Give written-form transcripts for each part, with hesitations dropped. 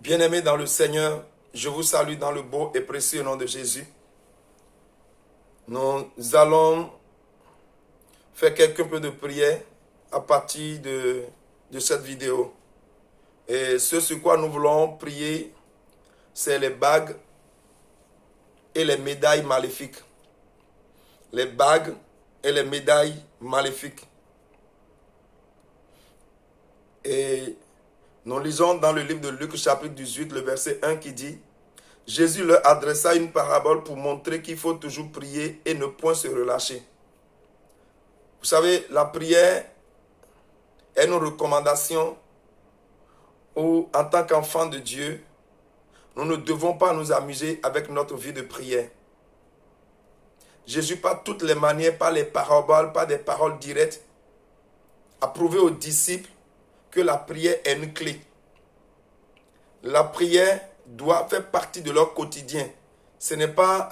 Bien-aimés dans le Seigneur, je vous salue dans le beau et précieux nom de Jésus. Nous allons faire quelques peu de prière à partir de cette vidéo. Et ce sur quoi nous voulons prier, c'est les bagues et les médailles maléfiques. Les bagues et les médailles maléfiques. Et nous lisons dans le livre de Luc chapitre 18, le verset 1 qui dit: Jésus leur adressa une parabole pour montrer qu'il faut toujours prier et ne point se relâcher. Vous savez, la prière est une recommandation où, en tant qu'enfants de Dieu, nous ne devons pas nous amuser avec notre vie de prière. Jésus, par toutes les manières, par les paraboles, par des paroles directes, a prouvé aux disciples que la prière est une clé. La prière doit faire partie de leur quotidien. Ce n'est pas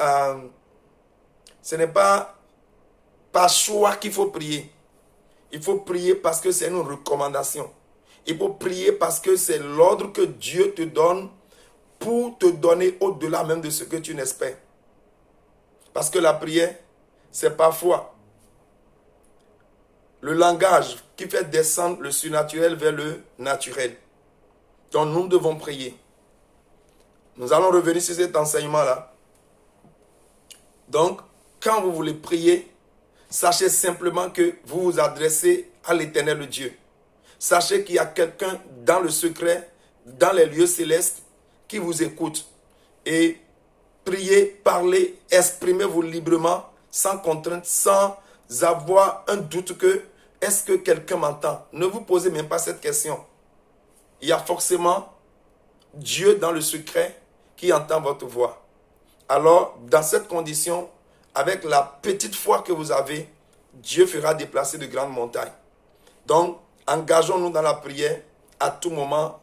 par choix qu'il faut prier. Il faut prier parce que c'est une recommandation. Il faut prier parce que c'est l'ordre que Dieu te donne pour te donner au-delà même de ce que tu n'espères. Parce que la prière, c'est parfois le langage qui fait descendre le surnaturel vers le naturel. Donc nous devons prier. Nous allons revenir sur cet enseignement-là. Donc, quand vous voulez prier, sachez simplement que vous vous adressez à l'Éternel Dieu. Sachez qu'il y a quelqu'un dans le secret, dans les lieux célestes, qui vous écoute. Et priez, parlez, exprimez-vous librement, sans contrainte, sans avoir un doute que est-ce que quelqu'un m'entend? Ne vous posez même pas cette question. Il y a forcément Dieu dans le secret qui entend votre voix. Alors, dans cette condition, avec la petite foi que vous avez, Dieu fera déplacer de grandes montagnes. Donc, engageons-nous dans la prière à tout moment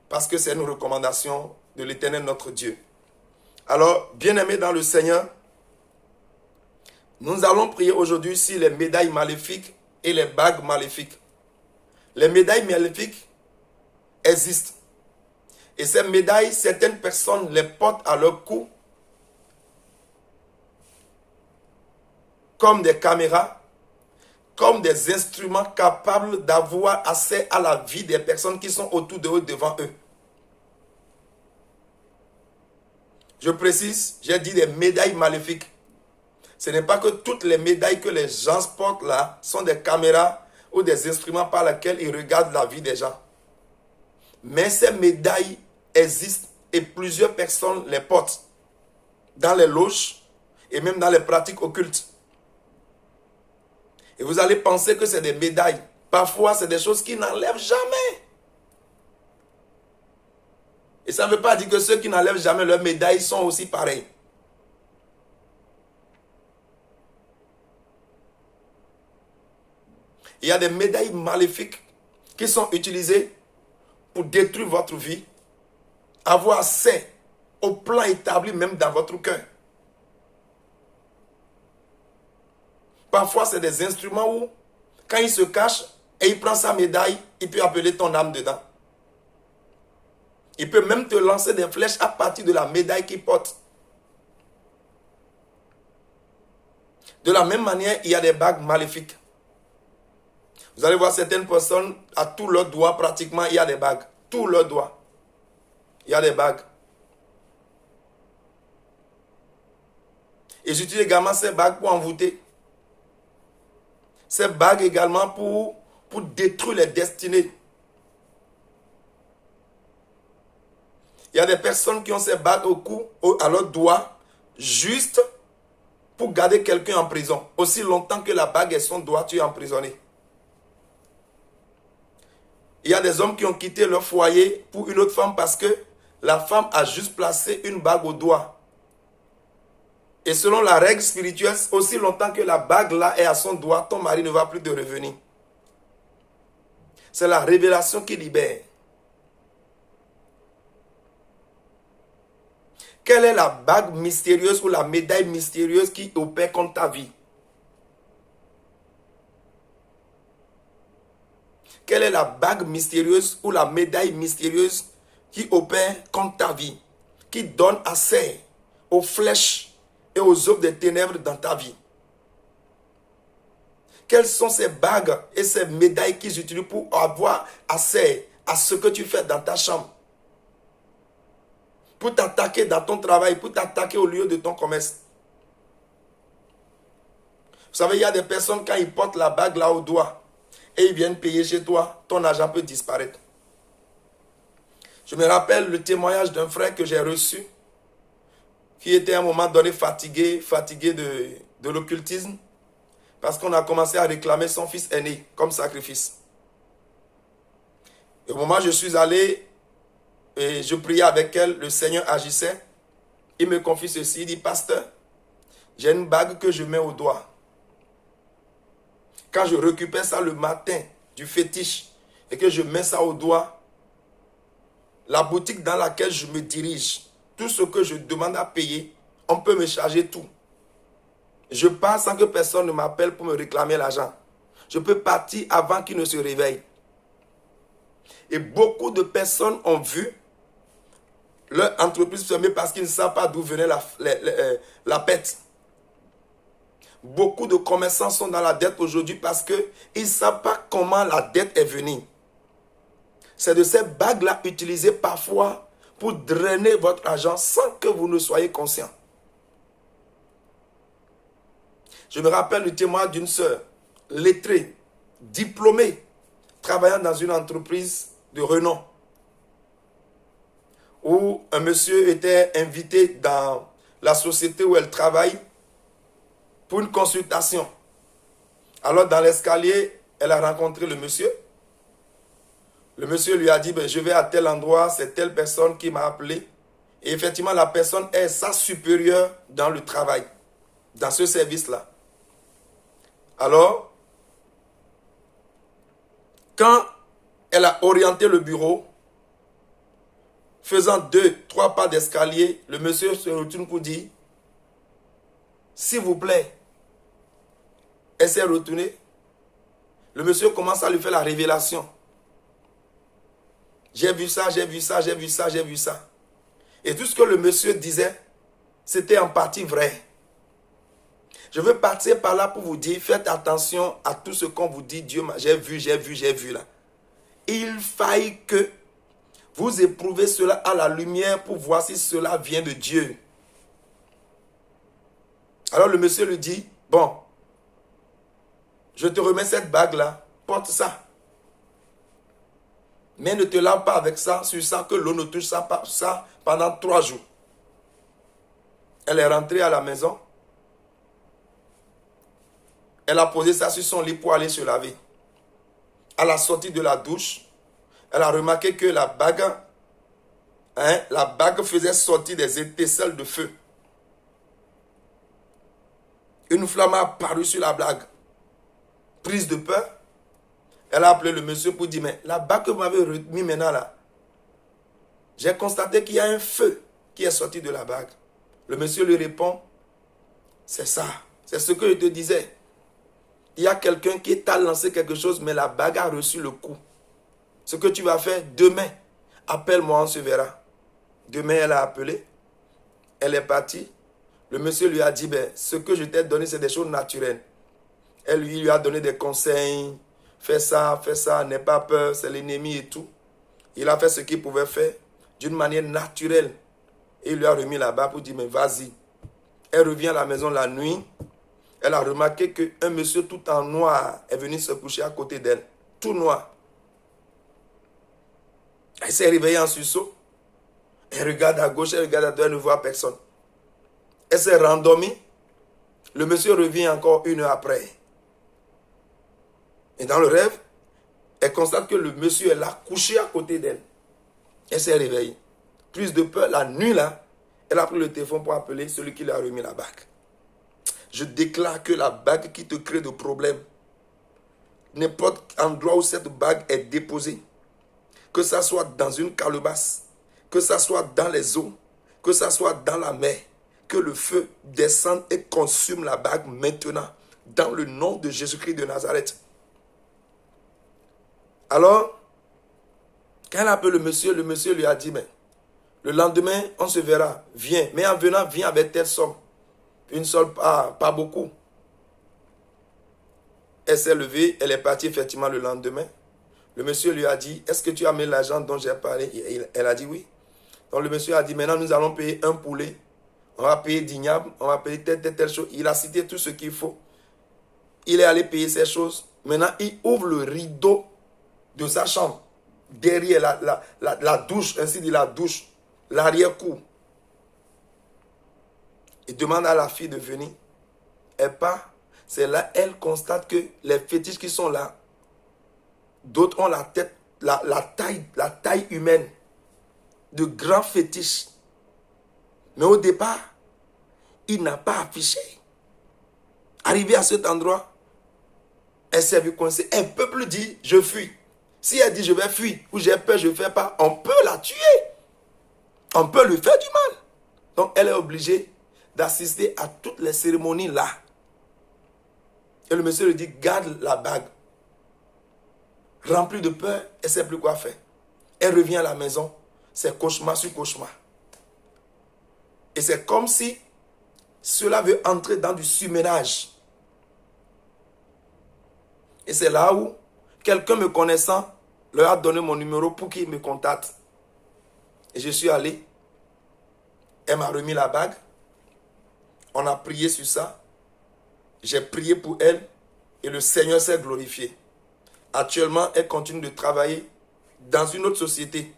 parce que c'est une recommandation de l'Éternel notre Dieu. Alors, bien-aimés dans le Seigneur, nous allons prier aujourd'hui sur les médailles maléfiques et les bagues maléfiques. Les médailles maléfiques existent. Et ces médailles, certaines personnes les portent à leur cou comme des caméras, comme des instruments capables d'avoir accès à la vie des personnes qui sont autour de eux, devant eux. Je précise, j'ai dit des médailles maléfiques. Ce n'est pas que toutes les médailles que les gens portent là sont des caméras ou des instruments par lesquels ils regardent la vie des gens. Mais ces médailles existent et plusieurs personnes les portent dans les loges et même dans les pratiques occultes. Et vous allez penser que c'est des médailles. Parfois, c'est des choses qui n'enlèvent jamais. Et ça ne veut pas dire que ceux qui n'enlèvent jamais leurs médailles sont aussi pareils. Il y a des médailles maléfiques qui sont utilisées pour détruire votre vie, avoir accès au plan établi même dans votre cœur. Parfois, c'est des instruments où, quand il se cache et il prend sa médaille, il peut appeler ton âme dedans. Il peut même te lancer des flèches à partir de la médaille qu'il porte. De la même manière, il y a des bagues maléfiques. Vous allez voir certaines personnes, à tous leurs doigts pratiquement, il y a des bagues. Tous leurs doigts, il y a des bagues. Et j'utilise également ces bagues pour envoûter. Ces bagues également pour détruire les destinées. Il y a des personnes qui ont ces bagues au cou, à leurs doigts, juste pour garder quelqu'un en prison. Aussi longtemps que la bague est son doigt, tu es emprisonné. Il y a des hommes qui ont quitté leur foyer pour une autre femme parce que la femme a juste placé une bague au doigt. Et selon la règle spirituelle, aussi longtemps que la bague là est à son doigt, ton mari ne va plus te revenir. C'est la révélation qui libère. Quelle est la bague mystérieuse ou la médaille mystérieuse qui opère contre ta vie? Quelle est la bague mystérieuse ou la médaille mystérieuse qui opère contre ta vie, qui donne accès aux flèches et aux œuvres des ténèbres dans ta vie. Quelles sont ces bagues et ces médailles qu'ils utilisent pour avoir accès à ce que tu fais dans ta chambre? Pour t'attaquer dans ton travail, pour t'attaquer au lieu de ton commerce. Vous savez, il y a des personnes, quand ils portent la bague là au doigt et ils viennent payer chez toi, ton argent peut disparaître. Je me rappelle le témoignage d'un frère que j'ai reçu, qui était à un moment donné fatigué de l'occultisme, parce qu'on a commencé à réclamer son fils aîné comme sacrifice. Et au moment où je suis allé, et je priais avec elle, le Seigneur agissait. Il me confie ceci, il dit, pasteur, j'ai une bague que je mets au doigt. Quand je récupère ça le matin du fétiche et que je mets ça au doigt, la boutique dans laquelle je me dirige, tout ce que je demande à payer, on peut me charger tout. Je pars sans que personne ne m'appelle pour me réclamer l'argent. Je peux partir avant qu'il ne se réveille. Et beaucoup de personnes ont vu leur entreprise fermer parce qu'ils ne savent pas d'où venait la pète. Beaucoup de commerçants sont dans la dette aujourd'hui parce qu'ils ne savent pas comment la dette est venue. C'est de ces bagues-là utilisées parfois pour drainer votre argent sans que vous ne soyez conscient. Je me rappelle le témoignage d'une sœur lettrée, diplômée, travaillant dans une entreprise de renom, où un monsieur était invité dans la société où elle travaille pour une consultation. Alors dans l'escalier, elle a rencontré le monsieur. Le monsieur lui a dit, je vais à tel endroit, c'est telle personne qui m'a appelé. Et effectivement, la personne est sa supérieure dans le travail, dans ce service-là. Alors, quand elle a orienté le bureau, faisant 2-3 pas d'escalier, le monsieur se retourne pour dire, s'il vous plaît, elle s'est retournée. Le monsieur commence à lui faire la révélation. J'ai vu ça, j'ai vu ça, j'ai vu ça, j'ai vu ça. Et tout ce que le monsieur disait, c'était en partie vrai. Je veux partir par là pour vous dire, faites attention à tout ce qu'on vous dit. Dieu, j'ai vu là. Il faille que vous éprouvez cela à la lumière pour voir si cela vient de Dieu. Alors le monsieur lui dit, bon, je te remets cette bague-là, porte ça. Mais ne te lave pas avec ça, sur ça, que l'eau ne touche ça pendant 3 jours. Elle est rentrée à la maison. Elle a posé ça sur son lit pour aller se laver. À la sortie de la douche, elle a remarqué que la bague faisait sortir des étincelles de feu. Une flamme a apparu sur la bague. Prise de peur, elle a appelé le monsieur pour dire, mais la bague que vous m'avez remis maintenant là, j'ai constaté qu'il y a un feu qui est sorti de la bague. Le monsieur lui répond, c'est ça, c'est ce que je te disais. Il y a quelqu'un qui t'a lancé quelque chose, mais la bague a reçu le coup. Ce que tu vas faire demain, appelle-moi, on se verra. Demain, elle a appelé, elle est partie. Le monsieur lui a dit, ce que je t'ai donné, c'est des choses naturelles. Elle lui a donné des conseils, fais ça, n'aie pas peur, c'est l'ennemi et tout. Il a fait ce qu'il pouvait faire d'une manière naturelle. Et il lui a remis la bague pour dire, mais vas-y. Elle revient à la maison la nuit. Elle a remarqué qu'un monsieur tout en noir est venu se coucher à côté d'elle. Tout noir. Elle s'est réveillée en sursaut. Elle regarde à gauche, elle regarde à droite, elle ne voit personne. Elle s'est rendormie. Le monsieur revient encore 1 heure après. Et dans le rêve, elle constate que le monsieur est là, couché à côté d'elle. Elle s'est réveillée. Plus de peur, la nuit là, elle a pris le téléphone pour appeler celui qui lui a remis la bague. Je déclare que la bague qui te crée de problèmes, n'importe endroit où cette bague est déposée, que ça soit dans une calebasse, que ça soit dans les eaux, que ça soit dans la mer, que le feu descende et consume la bague maintenant, dans le nom de Jésus-Christ de Nazareth. Alors, Quand elle a appelé le monsieur lui a dit, mais le lendemain, on se verra. Viens. Mais en venant, viens avec telle somme. Une seule, pas beaucoup. Elle s'est levée, elle est partie effectivement le lendemain. Le monsieur lui a dit, est-ce que tu as mis l'argent dont j'ai parlé? Elle a dit oui. Donc le monsieur a dit, maintenant nous allons payer un poulet. On va payer d'igname, on va payer telle chose. Il a cité tout ce qu'il faut. Il est allé payer ces choses. Maintenant, il ouvre le rideau de sa chambre. Derrière la douche, ainsi dit la douche, l'arrière-cour. Il demande à la fille de venir. Elle part. C'est là, elle constate que les fétiches qui sont là, d'autres ont la tête, la taille humaine. De grands fétiches. Mais au départ, il n'a pas affiché. Arrivé à cet endroit, elle s'est vue coincée. Elle ne peut plus dire, je fuis. Si elle dit, je vais fuir, ou j'ai peur, je ne fais pas, on peut la tuer. On peut lui faire du mal. Donc, elle est obligée d'assister à toutes les cérémonies là. Et le monsieur lui dit, garde la bague. Remplie de peur, elle ne sait plus quoi faire. Elle revient à la maison, c'est cauchemar sur cauchemar. Et c'est comme si cela veut entrer dans du surménage. Et c'est là où quelqu'un me connaissant leur a donné mon numéro pour qu'ils me contactent. Et je suis allé. Elle m'a remis la bague. On a prié sur ça. J'ai prié pour elle. Et le Seigneur s'est glorifié. Actuellement, elle continue de travailler dans une autre société.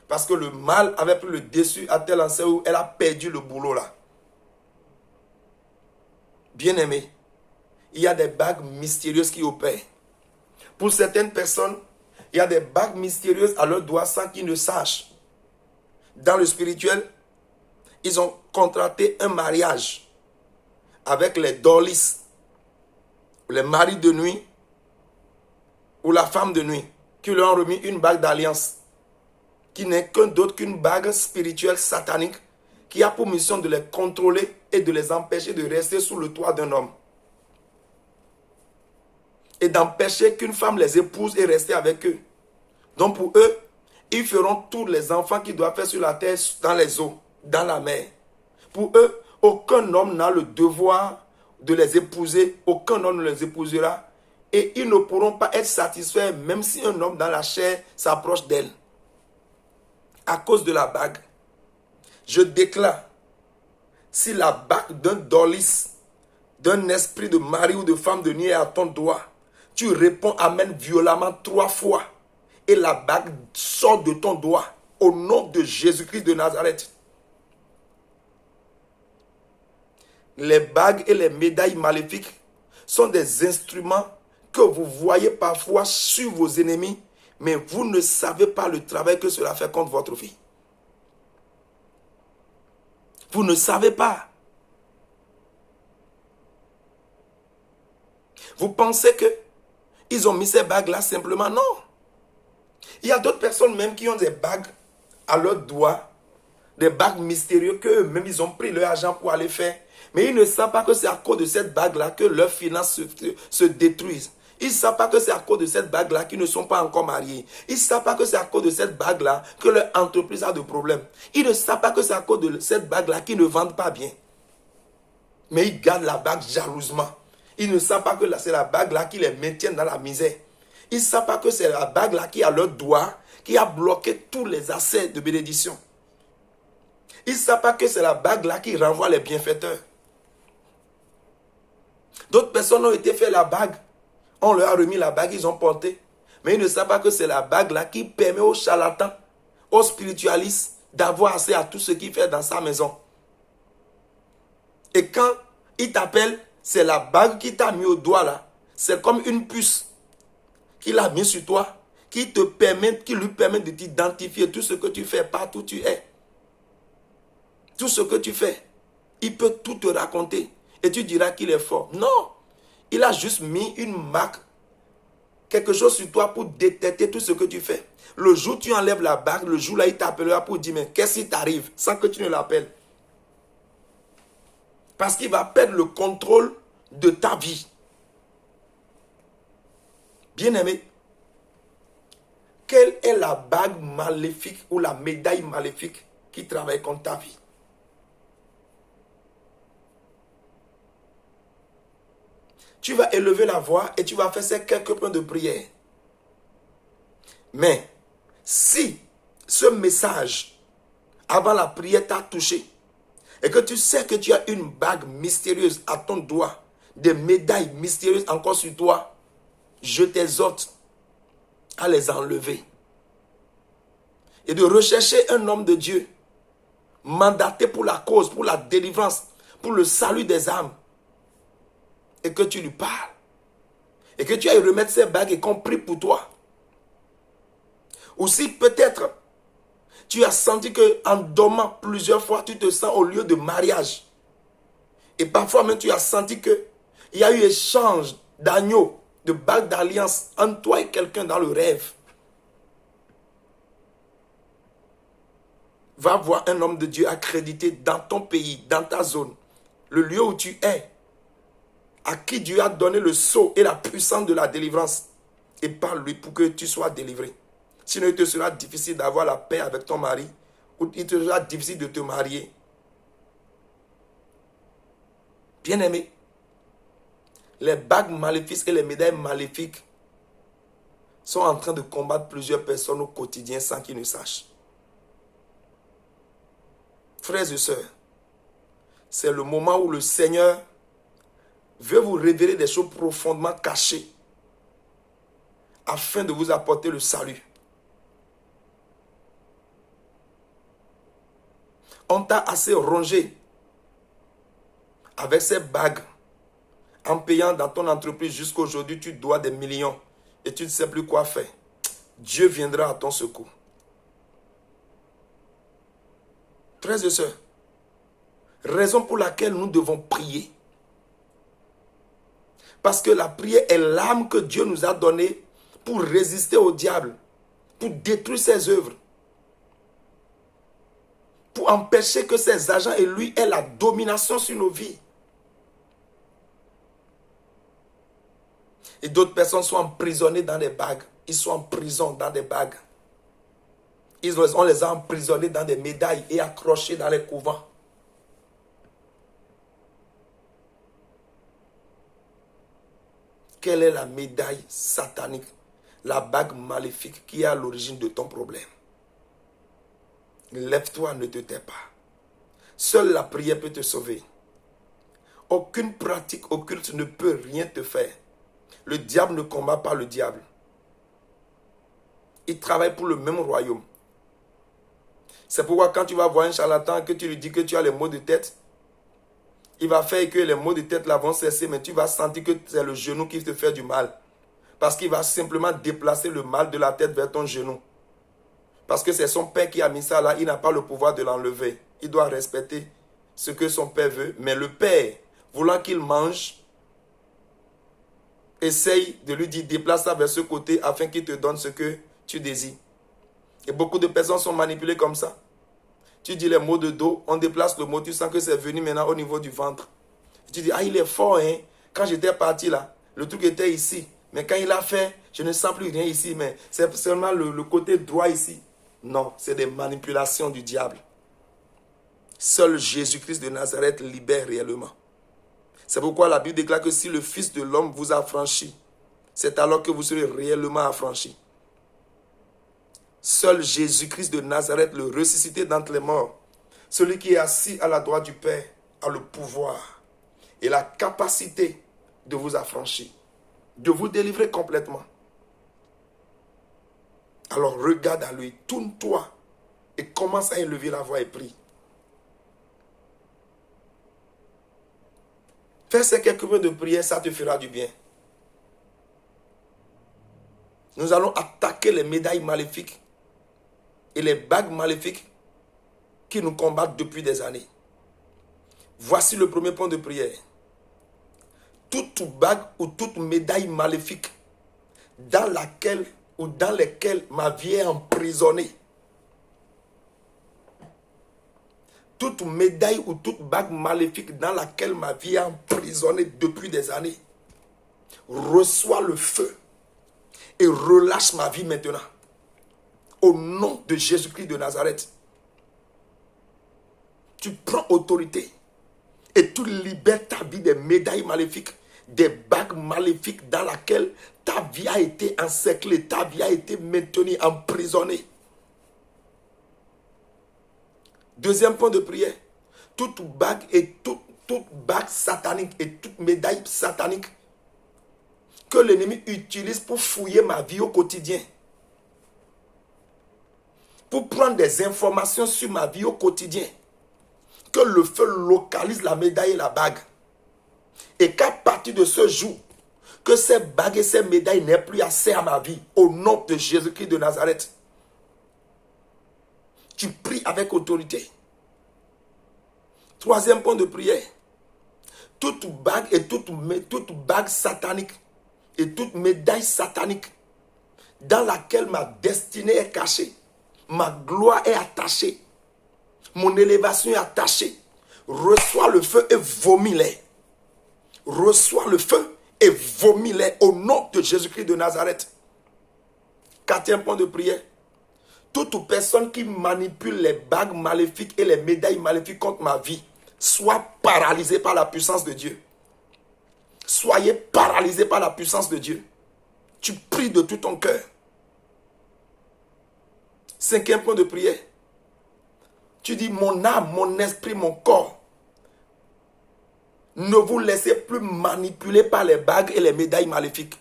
Parce que le mal avait pris le dessus à tel enseigne où elle a perdu le boulot là. Bien-aimé, il y a des bagues mystérieuses qui opèrent. Pour certaines personnes, il y a des bagues mystérieuses à leurs doigts sans qu'ils ne sachent. Dans le spirituel, ils ont contracté un mariage avec les dolis, les maris de nuit ou la femme de nuit, qui leur ont remis une bague d'alliance, qui n'est qu'un d'autre qu'une bague spirituelle satanique, qui a pour mission de les contrôler et de les empêcher de rester sous le toit d'un homme. Et d'empêcher qu'une femme les épouse et rester avec eux. Donc pour eux, ils feront tous les enfants qu'ils doivent faire sur la terre, dans les eaux, dans la mer. Pour eux, aucun homme n'a le devoir de les épouser, aucun homme ne les épousera. Et ils ne pourront pas être satisfaits même si un homme dans la chair s'approche d'elle. À cause de la bague. Je déclare, si la bague d'un dolis, d'un esprit de mari ou de femme de nuit est à ton doigt, tu réponds amen violemment 3 fois et la bague sort de ton doigt au nom de Jésus-Christ de Nazareth. Les bagues et les médailles maléfiques sont des instruments que vous voyez parfois sur vos ennemis, mais vous ne savez pas le travail que cela fait contre votre vie. Vous ne savez pas. Vous pensez que ils ont mis ces bagues-là simplement? Non. Il y a d'autres personnes même qui ont des bagues à leurs doigts, des bagues mystérieuses qu'eux-mêmes ils ont pris leur argent pour aller faire. Mais ils ne savent pas que c'est à cause de cette bague-là que leurs finances se détruisent. Ils ne savent pas que c'est à cause de cette bague-là qu'ils ne sont pas encore mariés. Ils ne savent pas que c'est à cause de cette bague-là que leur entreprise a de problèmes. Ils ne savent pas que c'est à cause de cette bague-là qu'ils ne vendent pas bien. Mais ils gardent la bague jalousement. Ils ne savent pas que c'est la bague-là qui les maintient dans la misère. Ils ne savent pas que c'est la bague-là qui a leur doigt, qui a bloqué tous les accès de bénédiction. Ils ne savent pas que c'est la bague-là qui renvoie les bienfaiteurs. D'autres personnes ont été fait la bague. On leur a remis la bague, ils ont porté. Mais ils ne savent pas que c'est la bague-là qui permet aux charlatans, aux spiritualistes, d'avoir accès à tout ce qu'il fait dans sa maison. Et quand il t'appelle, c'est la bague qui t'a mis au doigt là. C'est comme une puce qu'il a mis sur toi, qui lui permet de t'identifier tout ce que tu fais, partout où tu es. Tout ce que tu fais, il peut tout te raconter. Et tu diras qu'il est fort. Non, il a juste mis une marque, quelque chose sur toi pour détecter tout ce que tu fais. Le jour où tu enlèves la bague, le jour là, il t'appellera pour dire, mais qu'est-ce qui t'arrive, sans que tu ne l'appelles. Parce qu'il va perdre le contrôle de ta vie. Bien-aimé, quelle est la bague maléfique ou la médaille maléfique qui travaille contre ta vie? Tu vas élever la voix et tu vas faire ces quelques points de prière. Mais si ce message avant la prière t'a touché et que tu sais que tu as une bague mystérieuse à ton doigt, des médailles mystérieuses encore sur toi, je t'exhorte à les enlever et de rechercher un homme de Dieu mandaté pour la cause, pour la délivrance, pour le salut des âmes, et que tu lui parles et que tu ailles remettre ces bagues et qu'on prie pour toi. Ou si peut-être tu as senti qu'en dormant plusieurs fois, tu te sens au lieu de mariage. Et parfois même tu as senti qu'il y a eu échange d'agneaux, de bagues d'alliance entre toi et quelqu'un dans le rêve. Va voir un homme de Dieu accrédité dans ton pays, dans ta zone, le lieu où tu es, à qui Dieu a donné le sceau et la puissance de la délivrance. Et parle-lui pour que tu sois délivré. Sinon, il te sera difficile d'avoir la paix avec ton mari, ou il te sera difficile de te marier. Bien-aimé, les bagues maléfiques et les médailles maléfiques sont en train de combattre plusieurs personnes au quotidien sans qu'ils ne sachent. Frères et sœurs, c'est le moment où le Seigneur veut vous révéler des choses profondément cachées afin de vous apporter le salut. On t'a assez rongé avec ces bagues. En payant dans ton entreprise jusqu'à aujourd'hui, tu dois des millions et tu ne sais plus quoi faire. Dieu viendra à ton secours. Frères et sœurs, raison pour laquelle nous devons prier. Parce que la prière est l'arme que Dieu nous a donnée pour résister au diable, pour détruire ses œuvres, pour empêcher que ses agents et lui aient la domination sur nos vies. Et d'autres personnes sont emprisonnées dans des bagues. Ils sont en prison dans des bagues. On les a emprisonnés dans des médailles et accrochés dans les couvents. Quelle est la médaille satanique, la bague maléfique qui est à l'origine de ton problème? Lève-toi, ne te tais pas. Seule la prière peut te sauver. Aucune pratique occulte ne peut rien te faire. Le diable ne combat pas le diable. Il travaille pour le même royaume. C'est pourquoi quand tu vas voir un charlatan, que tu lui dis que tu as les maux de tête, il va faire que les maux de tête là vont cesser, mais tu vas sentir que c'est le genou qui te fait du mal. Parce qu'il va simplement déplacer le mal de la tête vers ton genou. Parce que c'est son père qui a mis ça là, il n'a pas le pouvoir de l'enlever. Il doit respecter ce que son père veut. Mais le père, voulant qu'il mange, essaye de lui dire déplace ça vers ce côté afin qu'il te donne ce que tu désires. Et beaucoup de personnes sont manipulées comme ça. Tu dis les mots de dos, on déplace le mot, tu sens que c'est venu maintenant au niveau du ventre. Tu dis, ah il est fort, hein. Quand j'étais parti là, le truc était ici. Mais quand il a fait, je ne sens plus rien ici, mais c'est seulement le côté droit ici. Non, c'est des manipulations du diable. Seul Jésus-Christ de Nazareth libère réellement. C'est pourquoi la Bible déclare que si le Fils de l'homme vous a franchi, c'est alors que vous serez réellement affranchis. Seul Jésus-Christ de Nazareth, le ressuscité d'entre les morts, celui qui est assis à la droite du Père, a le pouvoir et la capacité de vous affranchir, de vous délivrer complètement. Alors regarde à lui, tourne-toi et commence à élever la voix et prie. Fais ces quelques minutes de prière, ça te fera du bien. Nous allons attaquer les médailles maléfiques et les bagues maléfiques qui nous combattent depuis des années. Voici le premier point de prière. Toute bague ou toute médaille maléfique dans laquelle ou dans lesquelles ma vie est emprisonnée. Toute médaille ou toute bague maléfique dans laquelle ma vie est emprisonnée depuis des années. Reçois le feu et relâche ma vie maintenant. Au nom de Jésus-Christ de Nazareth. Tu prends autorité et tu libères ta vie des médailles maléfiques, des bagues maléfiques dans lesquelles ta vie a été encerclée, ta vie a été maintenue, emprisonnée. Deuxième point de prière, toute bague et toute bague satanique et toute médaille satanique que l'ennemi utilise pour fouiller ma vie au quotidien, pour prendre des informations sur ma vie au quotidien, que le feu localise la médaille et la bague. Et qu'à partir de ce jour, que ces bagues et ces médailles n'aient plus accès à ma vie, au nom de Jésus-Christ de Nazareth. Tu pries avec autorité. Troisième point de prière, toute bague et toute bague satanique et toute médaille satanique dans laquelle ma destinée est cachée, ma gloire est attachée, mon élévation est attachée, reçois le feu et vomis-les. Reçois le feu et vomis-les au nom de Jésus-Christ de Nazareth. Quatrième point de prière, toute personne qui manipule les bagues maléfiques et les médailles maléfiques contre ma vie, soit paralysée par la puissance de Dieu. Soyez paralysés par la puissance de Dieu. Tu pries de tout ton cœur. Cinquième point de prière. Tu dis, mon âme, mon esprit, mon corps, ne vous laissez plus manipuler par les bagues et les médailles maléfiques.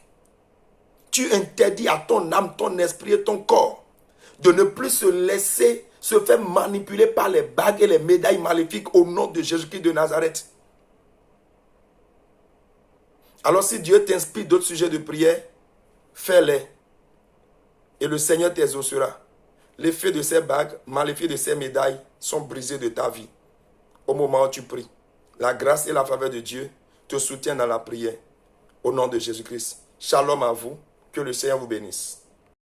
Tu interdis à ton âme, ton esprit et ton corps de ne plus se faire manipuler par les bagues et les médailles maléfiques au nom de Jésus-Christ de Nazareth. Alors si Dieu t'inspire d'autres sujets de prière, fais-les. Et le Seigneur t'exaucera. L'effet de ces bagues, l'effet de ces médailles sont brisés de ta vie. Au moment où tu pries, la grâce et la faveur de Dieu te soutiennent dans la prière. Au nom de Jésus-Christ. Shalom à vous. Que le Seigneur vous bénisse.